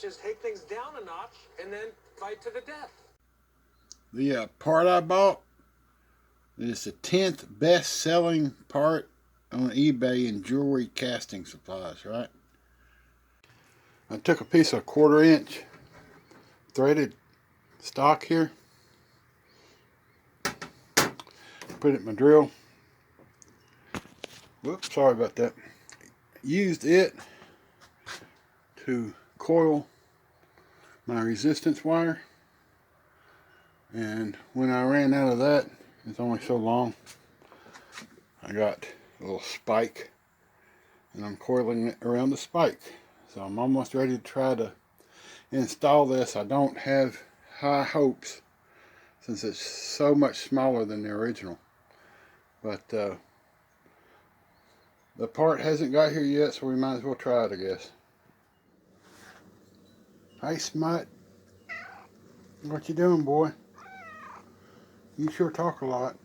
let's just take things down a notch and then fight to the death. The part I bought is the 10th best-selling part on eBay in jewelry casting supplies, right? I took a piece of 1/4 inch threaded stock here, put it in my drill. Whoops, sorry about that. Used it to coil my resistance wire, and when I ran out of that, it's only so long, I got a little spike and I'm coiling it around the spike. So I'm almost ready to try to install this. I don't have high hopes since it's so much smaller than the original, but the part hasn't got here yet, so we might as well try it, I guess. Hey, Smut. What you doing, boy? You sure talk a lot.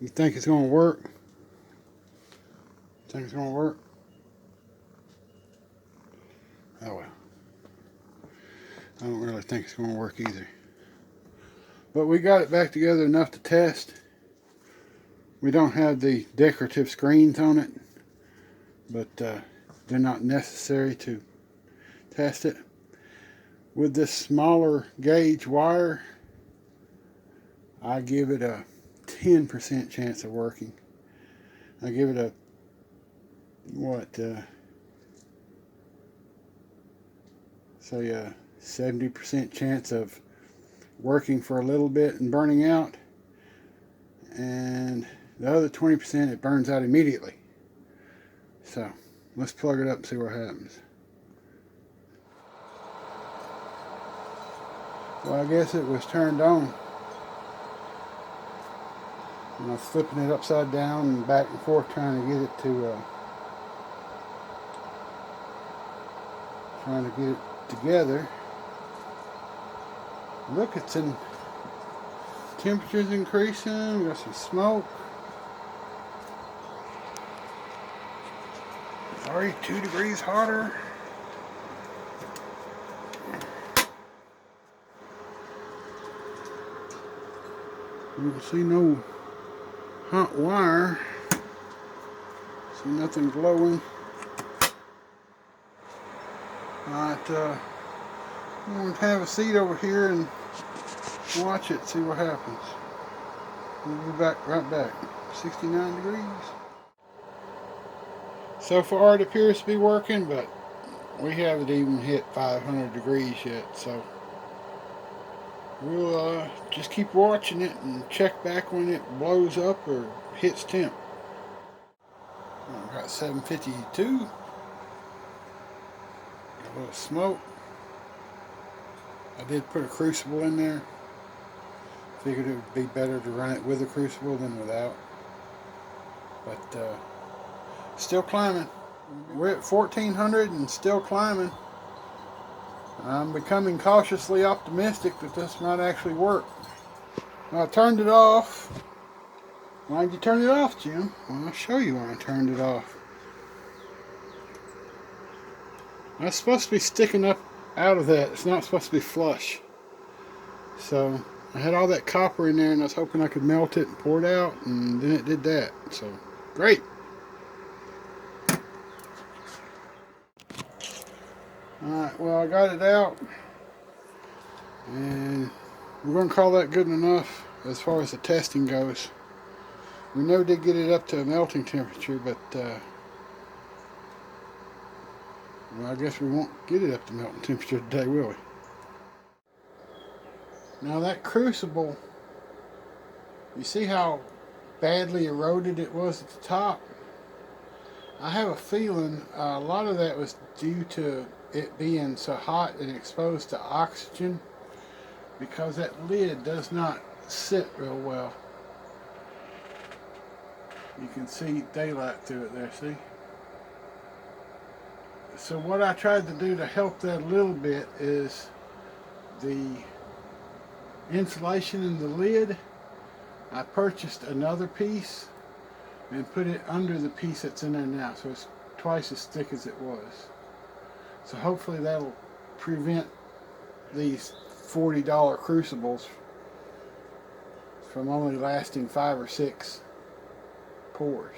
You think it's gonna work? Think it's gonna work? Oh well. I don't really think it's gonna work either. But we got it back together enough to test. We don't have the decorative screens on it, but they're not necessary to test it. With this smaller gauge wire, I give it a 10% chance of working. I give it a, say a 70% chance of working for a little bit and burning out, and the other 20% it burns out immediately. So let's plug it up and see what happens. Well, I guess it was turned on. And I was flipping it upside down and back and forth trying to get it together. Look, it's in, temperature's increasing. We got some smoke. It's already 2 degrees hotter. You can see no hot wire. See nothing glowing. Alright, I'm going to have a seat over here and watch it, see what happens. We'll be right back. 69 degrees. So far it appears to be working, but we haven't even hit 500 degrees yet, so we'll just keep watching it and check back when it blows up or hits temp. I've got 752. Got a little smoke. I did put a crucible in there. Figured it would be better to run it with a crucible than without. But still climbing. We're at 1400 and still climbing. I'm becoming cautiously optimistic that this might actually work. I turned it off. Why'd you turn it off, Jim? Well, I'll show you why I turned it off. It's supposed to be sticking up out of that. It's not supposed to be flush. So I had all that copper in there and I was hoping I could melt it and pour it out, and then it did that. So great. Alright, well, I got it out, and we're going to call that good enough as far as the testing goes. We never did get it up to a melting temperature, but well, I guess we won't get it up to melting temperature today, will we? Now that crucible, you see how badly eroded it was at the top? I have a feeling a lot of that was due to it being so hot and exposed to oxygen, because that lid does not sit real well. You can see daylight through it there, see? So what I tried to do to help that a little bit is the insulation in the lid. I purchased another piece and put it under the piece that's in there now, so it's twice as thick as it was. So hopefully that'll prevent these $40 crucibles from only lasting 5 or 6 pours.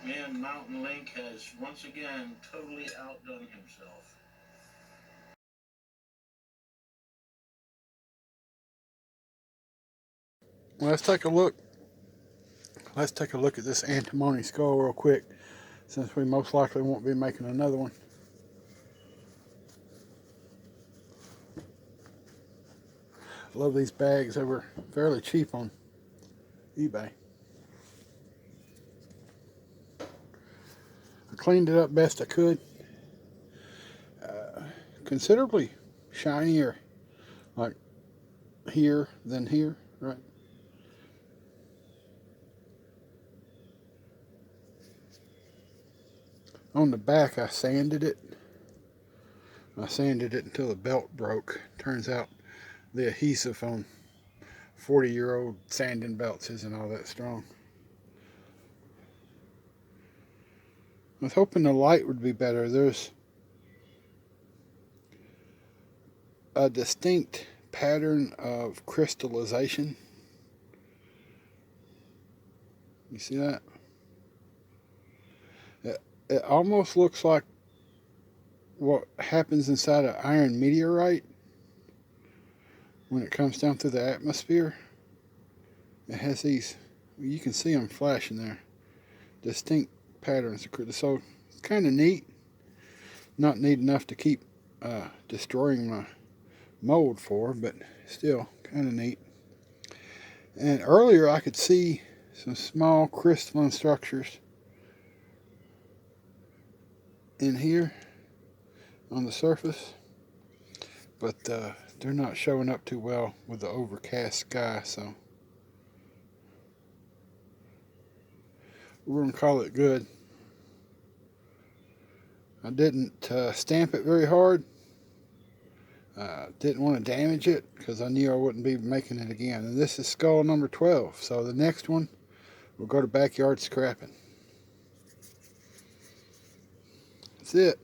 Man, Mountain Link has once again totally outdone himself. Well, let's take a look. Let's take a look at this antimony skull real quick, since we most likely won't be making another one. I love these bags. They were fairly cheap on eBay. I cleaned it up best I could. Considerably shinier, like here than here, right? On the back, I sanded it. I sanded it until the belt broke. Turns out the adhesive on 40-year-old sanding belts isn't all that strong. I was hoping the light would be better. There's a distinct pattern of crystallization. You see that? It almost looks like what happens inside an iron meteorite when it comes down through the atmosphere. It has these, you can see them flashing there, distinct patterns. So kind of neat. Not neat enough to keep destroying my mold for, but still kind of neat. And earlier I could see some small crystalline structures in here on the surface, but they're not showing up too well with the overcast sky, so we're going to call it good. I didn't stamp it very hard. Didn't want to damage it because I knew I wouldn't be making it again. And this is skull number 12, so the next one we'll go to backyard scrapping. That's it.